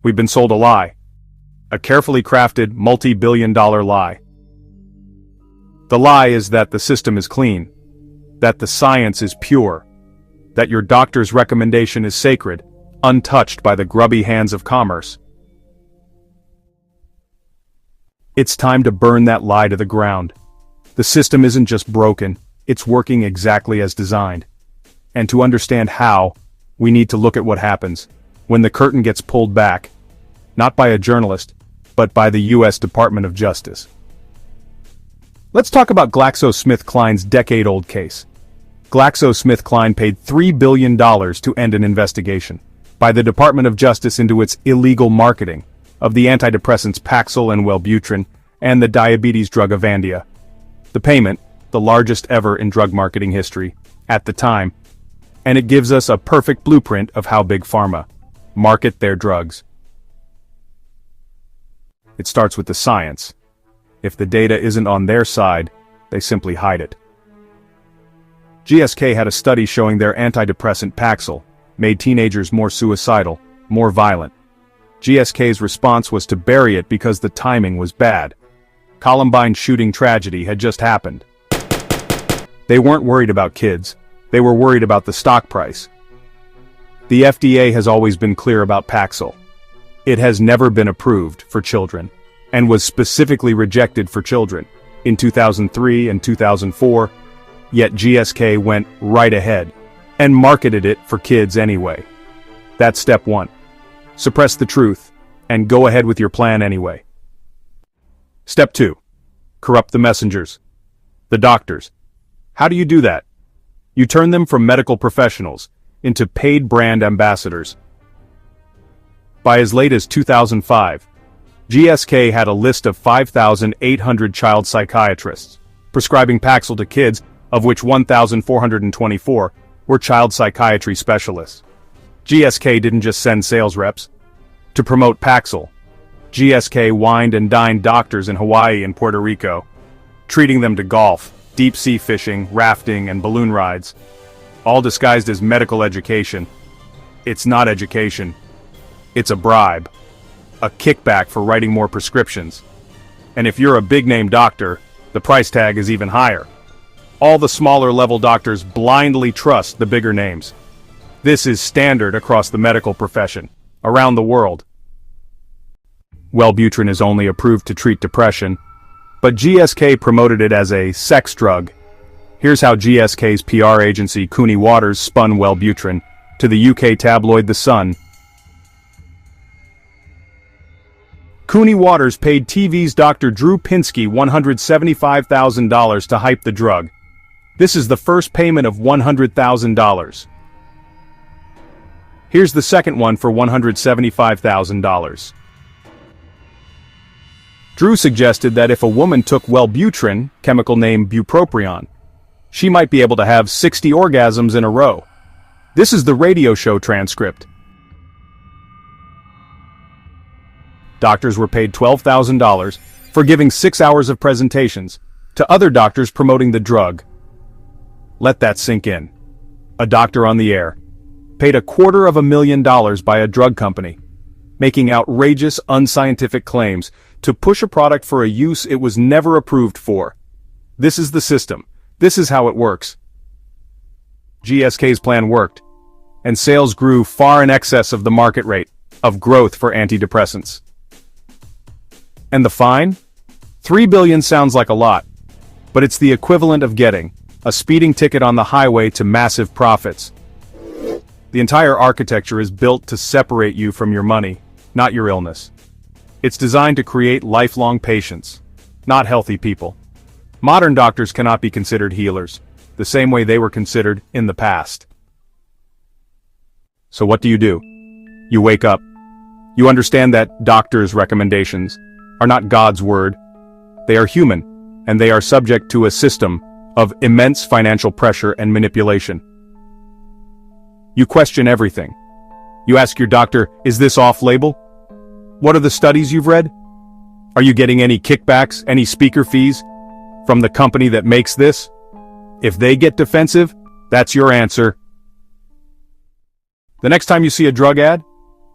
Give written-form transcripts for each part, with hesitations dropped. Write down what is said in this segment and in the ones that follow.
We've been sold a lie. A carefully crafted, multi-billion-dollar lie. The lie is that the system is clean, that the science is pure, that your doctor's recommendation is sacred, untouched by the grubby hands of commerce. It's time to burn that lie to the ground. The system isn't just broken, it's working exactly as designed. And to understand how, we need to look at what happens when the curtain gets pulled back, not by a journalist, but by the U.S. Department of Justice. Let's talk about GlaxoSmithKline's decade-old case. GlaxoSmithKline paid $3 billion to end an investigation by the Department of Justice into its illegal marketing of the antidepressants Paxil and Wellbutrin and the diabetes drug Avandia. The payment, the largest ever in drug marketing history, at the time, and it gives us a perfect blueprint of how Big Pharma market their drugs. It starts with the science. If the data isn't on their side, they simply hide it. GSK had a study showing their antidepressant Paxil made teenagers more suicidal, more violent. GSK's response was to bury it because the timing was bad. Columbine's shooting tragedy had just happened. They weren't worried about kids, they were worried about the stock price. The FDA has always been clear about Paxil. It has never been approved for children, and was specifically rejected for children in 2003 and 2004, yet GSK went right ahead and marketed it for kids anyway. That's step one. Suppress the truth, and go ahead with your plan anyway. Step 2. Corrupt the messengers. The doctors. How do you do that? You turn them from medical professionals into paid brand ambassadors. By as late as 2005, GSK had a list of 5,800 child psychiatrists prescribing Paxil to kids, of which 1,424 were child psychiatry specialists. GSK didn't just send sales reps to promote Paxil. GSK wined and dined doctors in Hawaii and Puerto Rico, treating them to golf, deep-sea fishing, rafting, and balloon rides, all disguised as medical education. It's not education. It's a bribe. A kickback for writing more prescriptions. And if you're a big-name doctor, the price tag is even higher. All the smaller-level doctors blindly trust the bigger names. This is standard across the medical profession, around the world. Wellbutrin is only approved to treat depression, but GSK promoted it as a sex drug. Here's how GSK's PR agency Cooney Waters spun Wellbutrin to the UK tabloid The Sun. Cooney Waters paid TV's Dr. Drew Pinsky $175,000 to hype the drug. This is the first payment of $100,000. Here's the second one for $175,000. Drew suggested that if a woman took Wellbutrin, chemical name bupropion, she might be able to have 60 orgasms in a row. This is the radio show transcript. Doctors were paid $12,000 for giving 6 hours of presentations to other doctors promoting the drug. Let that sink in. A doctor on the air, paid $250,000 by a drug company, making outrageous, unscientific claims to push a product for a use it was never approved for. This is the system. This is how it works. GSK's plan worked, and sales grew far in excess of the market rate of growth for antidepressants. And the fine? $3 billion sounds like a lot, but it's the equivalent of getting a speeding ticket on the highway to massive profits. The entire architecture is built to separate you from your money, not your illness. It's designed to create lifelong patients, not healthy people. Modern doctors cannot be considered healers, the same way they were considered in the past. So what do? You wake up. You understand that doctors' recommendations are not God's word. They are human, and they are subject to a system of immense financial pressure and manipulation. You question everything. You ask your doctor, is this off-label? What are the studies you've read? Are you getting any kickbacks, any speaker fees from the company that makes this? If they get defensive, that's your answer. The next time you see a drug ad,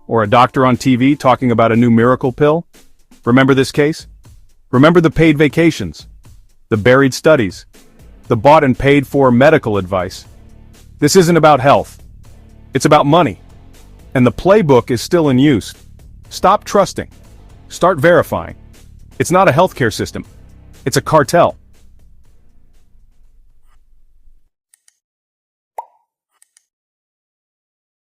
Or a doctor on TV talking about a new miracle pill? Remember this case? Remember the paid vacations, the buried studies, the bought and paid for medical advice. This isn't about health. It's about money. And the playbook is still in use. Stop trusting. Start verifying. It's not a healthcare system. It's a cartel.